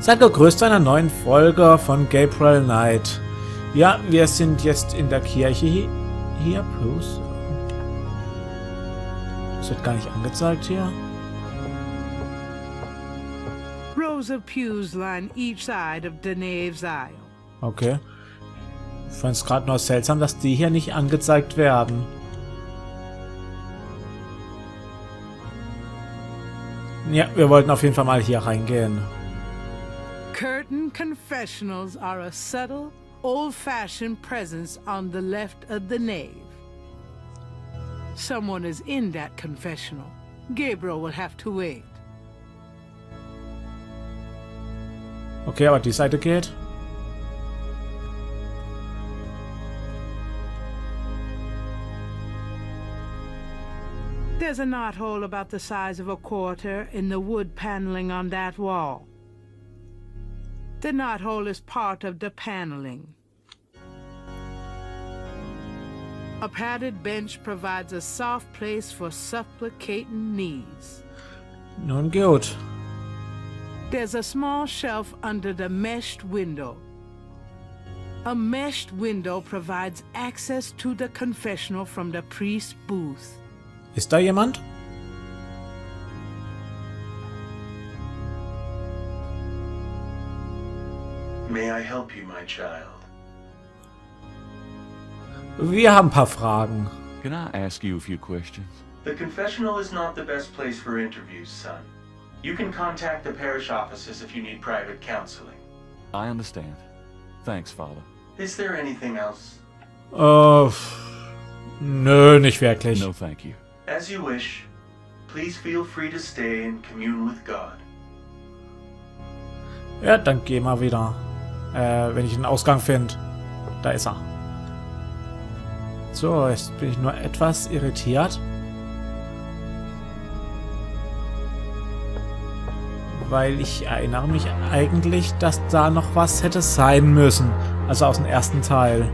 Seid gegrüßt zu einer neuen Folge von Gabriel Knight. Ja, wir sind jetzt in der Kirche hier. Plus. Das wird gar nicht angezeigt hier. Rows of pews line each side of the nave's aisle. Okay. Ich fand es gerade noch seltsam, dass die hier nicht angezeigt werden. Ja, wir wollten auf jeden Fall mal hier reingehen. Curtain confessionals are a subtle, old-fashioned presence on the left of the nave. Someone is in that confessional. Gabriel will have to wait. Okay, aber die Seite geht. There's a knothole about the size of a quarter in the wood paneling on that wall. The knothole is part of the paneling. A padded bench provides a soft place for supplicating knees. Nun gut. There's a small shelf under the meshed window. A meshed window provides access to the confessional from the priest's booth. Ist da jemand? May I help you, my child? Wir haben ein paar Fragen. Can I ask you a few questions? The confessional is not the best place for interviews, son. You can contact the parish offices if you need private counseling. I understand. Thanks, Father. Is there anything else? Nö, nicht wirklich. No, thank you. As you wish. Please feel free to stay and commune with God. Ja, dann geh mal wieder. Wenn ich den Ausgang finde. Da ist er. So, jetzt bin ich nur etwas irritiert. Weil ich erinnere mich eigentlich, dass da noch was hätte sein müssen. Also aus dem ersten Teil.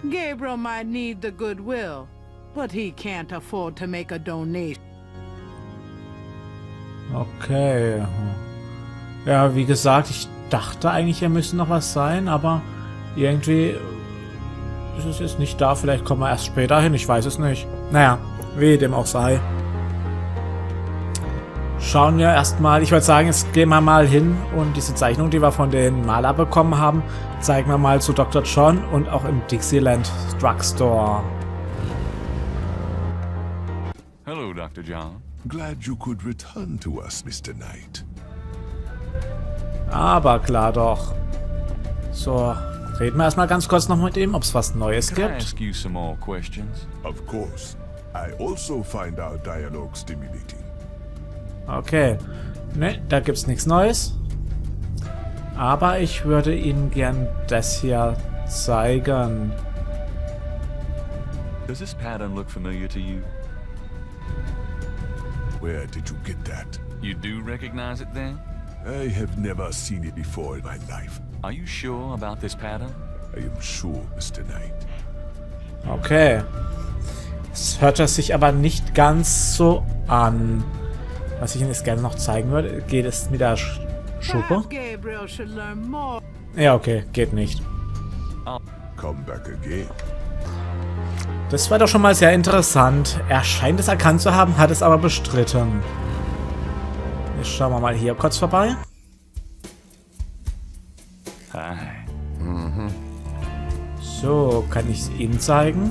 Gabriel might need the goodwill, but he can't afford to make a donation. Okay. Ja, wie gesagt, ich dachte eigentlich, hier müsste noch was sein, aber irgendwie ist es jetzt nicht da. Vielleicht kommen wir erst später hin, ich weiß es nicht. Naja, wie dem auch sei. Schauen wir erstmal. Ich würde sagen, jetzt gehen wir mal hin und diese Zeichnung, die wir von den Maler bekommen haben, zeigen wir mal zu Dr. John und auch im Dixieland Drugstore. Hello, Dr. John. Glad you could return to us, Mr. Knight. Aber klar doch. So, reden wir erstmal ganz kurz noch mit ihm, ob es was Neues Can I gibt. ask you some more questions? Of course. I also find our dialogue stimulating. Okay. Ne, da gibt's nichts Neues. Aber ich würde Ihnen gern das hier zeigen. Does this pattern look familiar to you? Where did you get that? You do recognize it then? I have never seen it before in my life. Are you sure about this pattern? I am sure, Mr. Knight. Okay. Es hört sich aber nicht ganz so an. Was ich Ihnen jetzt gerne noch zeigen würde, geht es mit der Schuppe? Gabriel should learn more. Ja, okay, geht nicht. Come back again. Das war doch schon mal sehr interessant. Er scheint es erkannt zu haben, hat es aber bestritten. Jetzt schauen wir mal hier kurz vorbei. Hi. So, kann ich es Ihnen zeigen?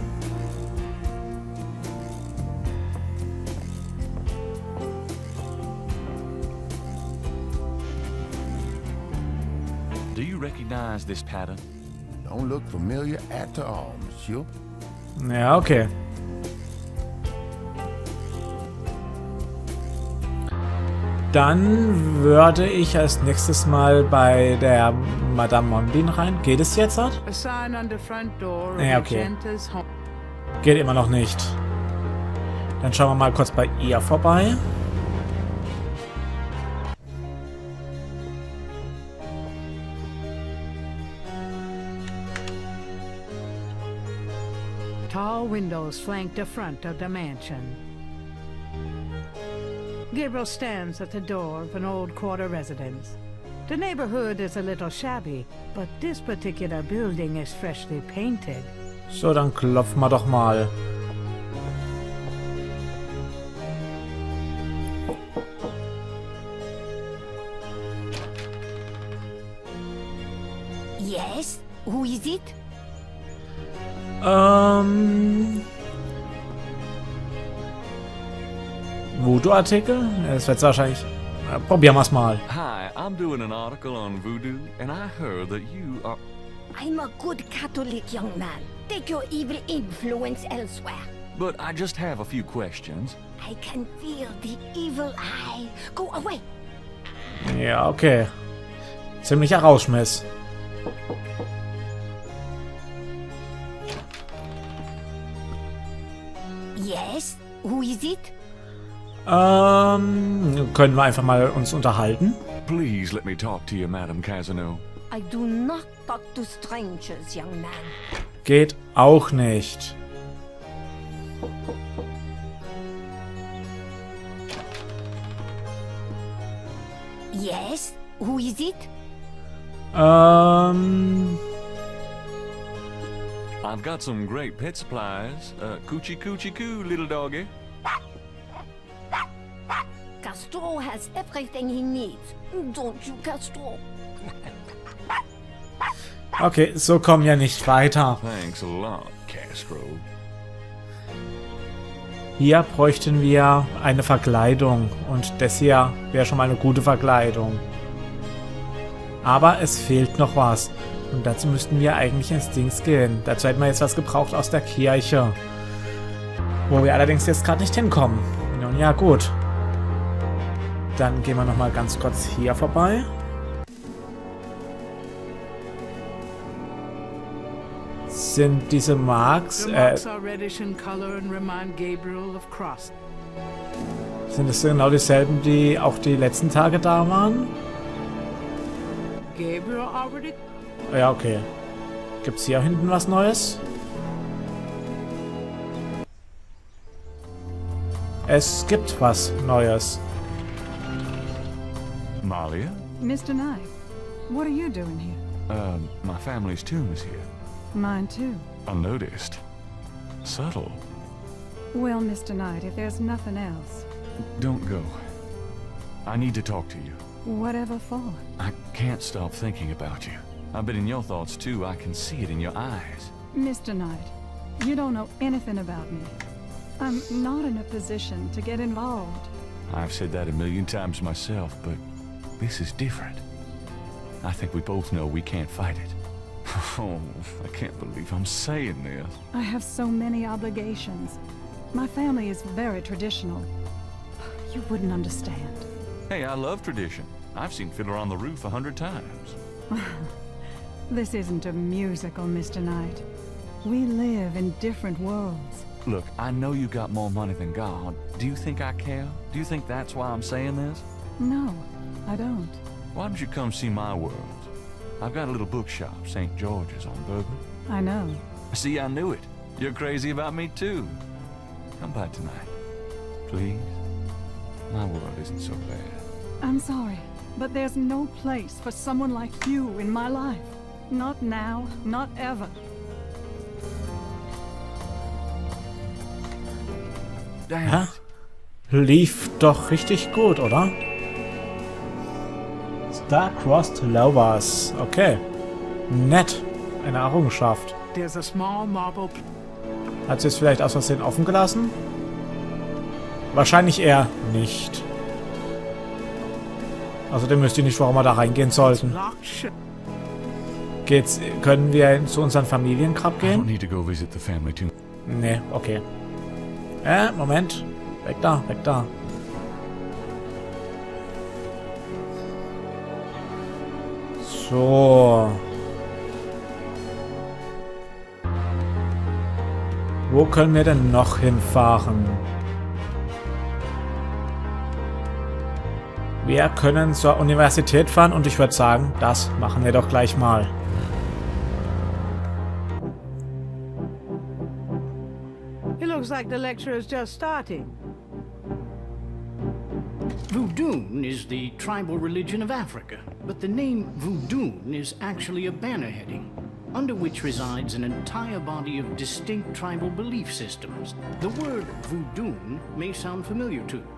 Do you recognize this pattern? Don't look familiar at all, monsieur. Ja, okay. Dann würde ich als nächstes mal bei der Madame Mondin rein. Geht es jetzt? A sign on the front door of Ja, okay. Jensen's home. Geht immer noch nicht. Dann schauen wir mal kurz bei ihr vorbei. Tall windows flank the front of the mansion. Gabriel stands at the door of an old quarter residence. The neighborhood is a little shabby, but this particular building is freshly painted. So, dann klopfen wir doch mal. Yes? Who is it? Voodoo-Artikel? Das wird's wahrscheinlich. Probieren wir's mal. Hi, I'm doing an article on voodoo, and I heard that you are... I'm a good Catholic young man. Take your evil influence elsewhere. But I just have a few questions. I can feel the evil eye. Go away. Ja, okay. Ziemlicher Rauschmiss. Yes? Who is it? Können wir einfach mal uns unterhalten? Please let me talk to you, Madam Casino. I do not talk to strangers, young man. Geht auch nicht. Yes? Who is it? I've got some great pet supplies. Coochie coochie coo, little doggy. Castro has everything he needs. Don't you, Castro? Okay, so kommen wir nicht weiter. Thanks a lot, Castro. Hier bräuchten wir eine Verkleidung. Und das hier wäre schon mal eine gute Verkleidung. Aber es fehlt noch was. Und dazu müssten wir eigentlich ins Dings gehen. Dazu hätten wir jetzt was gebraucht aus der Kirche. Wo wir allerdings jetzt gerade nicht hinkommen. Nun ja, gut. Dann gehen wir nochmal ganz kurz hier vorbei. Sind diese Marks... The marks are reddish in color and remind Gabriel of cross. Sind es genau dieselben, die auch die letzten Tage da waren? Gabriel already... Ja, okay. Gibt's hier hinten was Neues? Es gibt was Neues. Malia? Mr. Knight, what are you doing here? My family's tomb is here. Mine too. Unnoticed. Subtle. Well, Mr. Knight, if there's nothing else, Don't go. I need to talk to you. whatever for? I can't stop thinking about you. I've been in your thoughts too. I can see it in your eyes. Mr. Knight, you don't know anything about me. I'm not in a position to get involved. I've said that a million times myself, but this is different. I think we both know we can't fight it. Oh, I can't believe I'm saying this. I have so many obligations. My family is very traditional. You wouldn't understand. Hey, I love tradition. I've seen Fiddler on the Roof 100 times. This isn't a musical, Mr. Knight. We live in different worlds. Look, I know you got more money than God. Do you think I care? Do you think that's why I'm saying this? No, I don't. Why don't you come see my world? I've got a little bookshop, St. George's on Bourbon. I know. See, I knew it. You're crazy about me too. Come by tonight, please. My world isn't so bad. I'm sorry, but there's no place for someone like you in my life. Not now, not ever. Damn Hä? it. Lief doch richtig gut, oder? Star-Crossed Lovers. Okay. Nett. Eine Errungenschaft. There's a small marble... Hat sie es vielleicht aus Versehen offen gelassen? Wahrscheinlich eher nicht. Außerdem wüsste ich nicht, warum wir da reingehen sollten. locked shut. Können wir zu unserem Familiengrab I don't gehen? need to go visit the family tomb. Nee, okay. Moment. Weg da, weg da. So. Wo können wir denn noch hinfahren? Wir können zur Universität fahren und ich würde sagen, das machen wir doch gleich mal. Looks like the lecture is just starting. Voodoo is the tribal religion of Africa, but the name Voodoo is actually a banner heading, under which resides an entire body of distinct tribal belief systems. The word voodoo may sound familiar to you.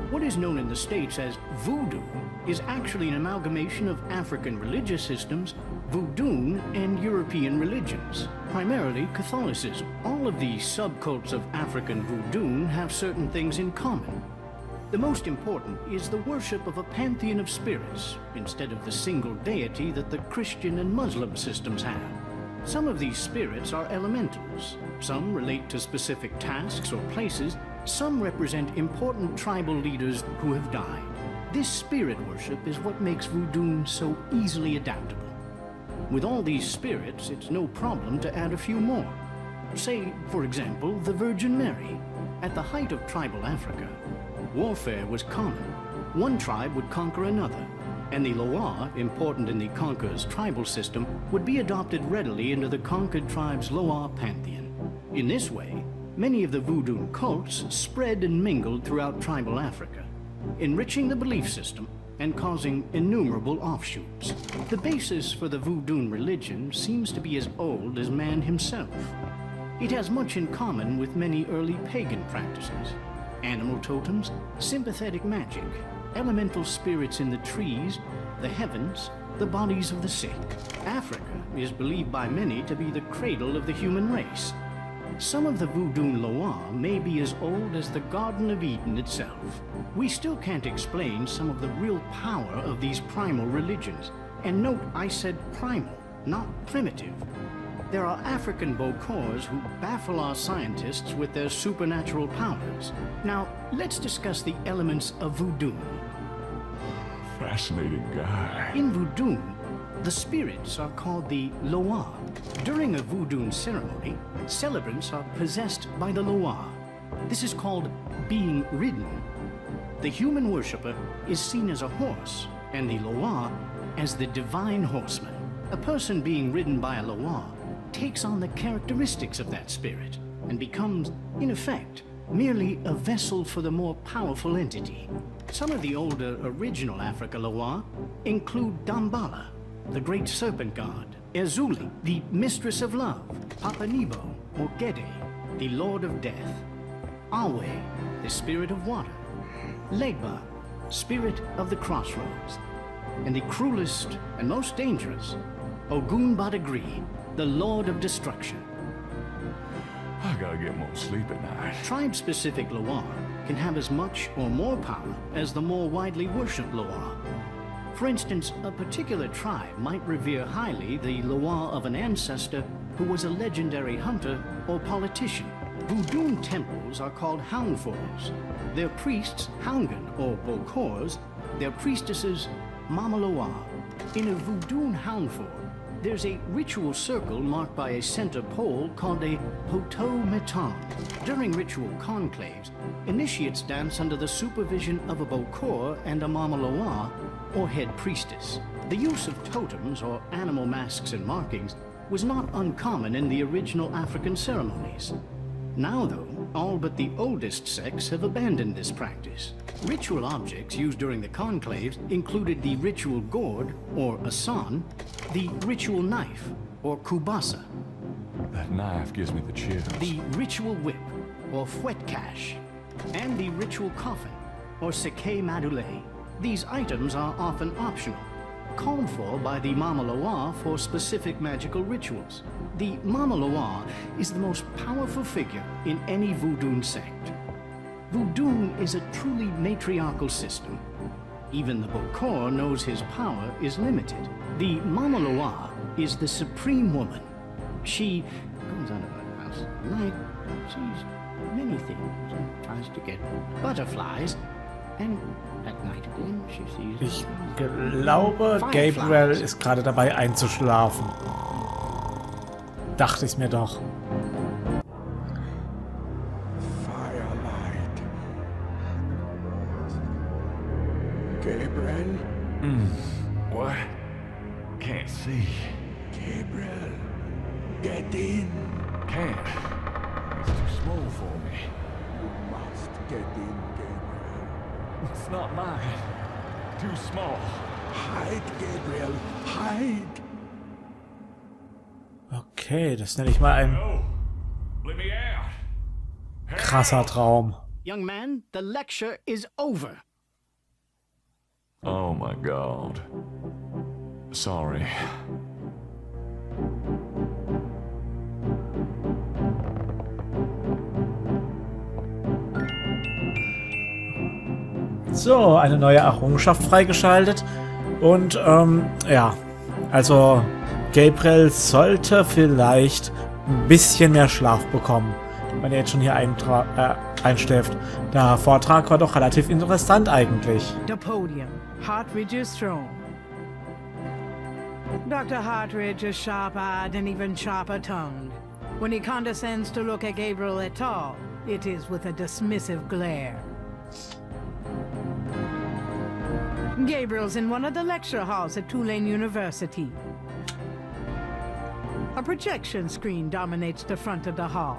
What is known in the States as voodoo is actually an amalgamation of African religious systems, voodoo, and European religions, primarily Catholicism. All of these subcults of African voodoo have certain things in common. The most important is the worship of a pantheon of spirits, instead of the single deity that the Christian and Muslim systems have. Some of these spirits are elementals, some relate to specific tasks or places, some represent important tribal leaders who have died. This spirit worship is what makes voodoo so easily adaptable. With all these spirits, it's no problem to add a few more. Say, for example, the Virgin Mary. At the height of tribal Africa, warfare was common. One tribe would conquer another, and the Loa, important in the conqueror's tribal system, would be adopted readily into the conquered tribe's Loa pantheon. In this way, many of the voodoo cults spread and mingled throughout tribal Africa, enriching the belief system and causing innumerable offshoots. The basis for the voodoo religion seems to be as old as man himself. It has much in common with many early pagan practices: animal totems, sympathetic magic, elemental spirits in the trees, the heavens, the bodies of the sick. Africa is believed by many to be the cradle of the human race. Some of the voodoo Loa may be as old as the Garden of Eden itself. We still can't explain some of the real power of these primal religions. And note, I said primal, not primitive. There are African Bokors who baffle our scientists with their supernatural powers. Now, let's discuss the elements of voodoo. Fascinating guy. In voodoo, the spirits are called the Loa. During a voodoo ceremony, celebrants are possessed by the Loa. This is called being ridden. The human worshipper is seen as a horse, and the Loa as the divine horseman. A person being ridden by a Loa takes on the characteristics of that spirit and becomes, in effect, merely a vessel for the more powerful entity. Some of the older original Africa Loa include Dambala, the great serpent god, Ezuli, the mistress of love, Papa Nebo, or Gede, the lord of death, Awe, the spirit of water, Legba, spirit of the crossroads, and the cruelest and most dangerous, Ogun Badagri, the lord of destruction. I gotta get more sleep at night. Tribe-specific Loa can have as much or more power as the more widely worshipped Loa. For instance, a particular tribe might revere highly the Loa of an ancestor who was a legendary hunter or politician. Voodoo temples are called houndfors. Their priests, Houngan or Bokors, their priestesses, Mama Loa. In a voodoo houndfor, there's a ritual circle marked by a center pole called a poto meton. During ritual conclaves, initiates dance under the supervision of a Bokor and a Mama Loa, or head priestess. The use of totems, or animal masks and markings, was not uncommon in the original African ceremonies. Now, though, all but the oldest sects have abandoned this practice. Ritual objects used during the conclaves included the ritual gourd, or asan, the ritual knife, or kubasa, That knife gives me the chills. the ritual whip, or fouetcache, and the ritual coffin, or seke madule. These items are often optional, called for by the Mama Loa for specific magical rituals. The Mama Loa is the most powerful figure in any voodoo sect. Voodoo is a truly matriarchal system. Even the Bokor knows his power is limited. The Mama Loa is the supreme woman. She comes out of her house at night. She's many things and tries to get butterflies. And at night again, she sees... Ich glaube, Gabriel ist gerade dabei einzuschlafen. Dachte ich mir doch. Firelight. Gabriel? What? Can't see. Gabriel, get in. Can't. It's too small for me. You must get in, Gabriel. It's not mine. Too small. Hide, Gabriel. Hide. Okay, das nenne ich mal ein No! Let me out! krasser Traum. Young man, the lecture is over. Oh my god. Sorry. So, eine neue Errungenschaft freigeschaltet. Und, ja. Also, Gabriel sollte vielleicht ein bisschen mehr Schlaf bekommen, wenn er jetzt schon hier einschläft. Der Vortrag war doch relativ interessant eigentlich. The podium, Hartridge's throne. Dr. Hartridge is sharp-eyed and even sharper-tongued. When he condescends to look at Gabriel at all, it is with a dismissive glare. Gabriel's in one of the lecture halls at Tulane University. A projection screen dominates the front of the hall.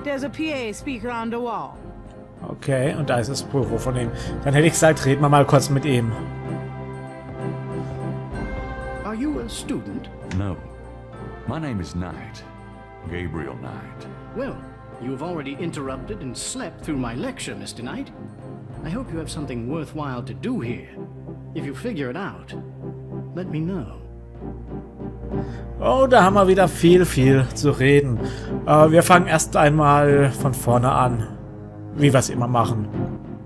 There's a PA speaker on the wall. Okay, und da ist das Büro von ihm. Dann hätte ich gesagt, reden wir mal kurz mit ihm. Are you a student? No. My name is Knight. Gabriel Knight. Well, you've already interrupted and slept through my lecture, Mr. Knight. I hope you have something worthwhile to do here. If you figure it out, let me know. Oh, da haben wir wieder viel zu reden. Wir fangen erst einmal von vorne an, wie wir es immer machen.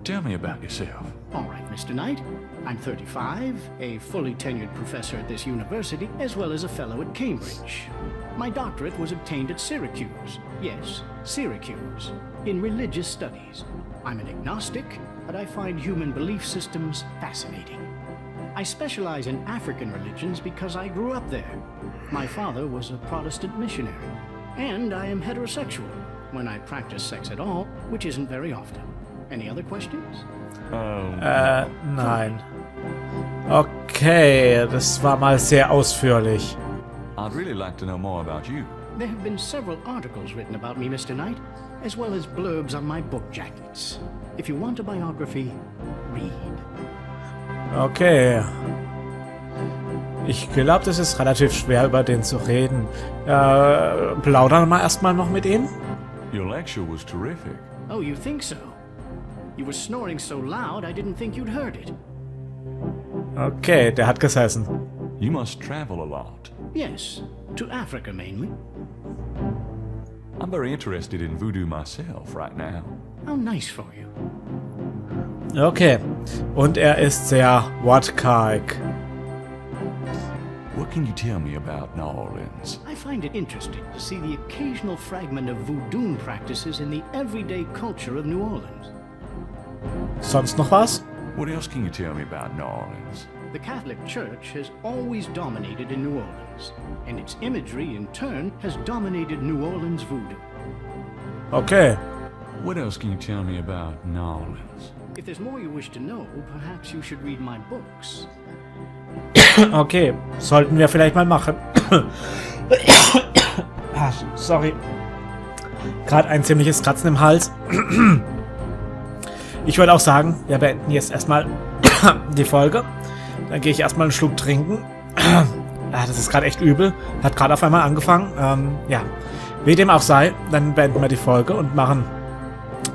Tell me about yourself. All right, Mr. Knight. I'm 35, a fully tenured professor at this university, as well as a fellow at Cambridge. My doctorate was obtained at Syracuse. Yes, Syracuse, in religious studies. I'm an agnostic, but I find human belief systems fascinating. I specialize in African religions because I grew up there. My father was a Protestant missionary. And I am heterosexual, when I practice sex at all, which isn't very often. Any other questions? Nein. Okay, das war mal sehr ausführlich. I'd really like to know more about you. There have been several articles written about me, Mr. Knight, as well as blurbs on my book jackets. If you want a biography, read. Okay. Ich glaube, das ist relativ schwer, über den zu reden. Plaudern wir erstmal noch mit ihm? Your lecture was terrific. Oh, you think so? You were snoring so loud, I didn't think you'd heard it. Okay, der hat gesessen. You must travel a lot. Yes, to Africa mainly. I'm very interested in voodoo myself right now. How nice for you. Okay. Und er ist sehr wortkarg. What can you tell me about New Orleans? I find it interesting to see the occasional fragment of voodoo practices in the everyday culture of New Orleans. Sonst noch was? What else can you tell me about New Orleans? The Catholic Church has always dominated in New Orleans, and its imagery in turn has dominated New Orleans voodoo. Okay. What else can you tell me about New Orleans? If there's more you wish to know, perhaps you should read my books. Okay, sollten wir vielleicht mal machen. Sorry. Gerade ein ziemliches Kratzen im Hals. Ich würde auch sagen, wir beenden jetzt erstmal die Folge. Dann gehe ich erstmal einen Schluck trinken. Das ist gerade echt übel. Hat gerade auf einmal angefangen. Ja, wie dem auch sei, dann beenden wir die Folge und machen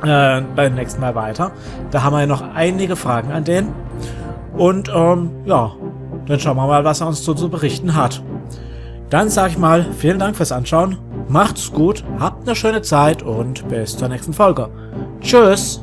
beim nächsten Mal weiter. Da haben wir ja noch einige Fragen an den. Und ja, dann schauen wir mal, was er uns so zu berichten hat. Dann sage ich mal, vielen Dank fürs Anschauen. Macht's gut, habt eine schöne Zeit und bis zur nächsten Folge. Tschüss!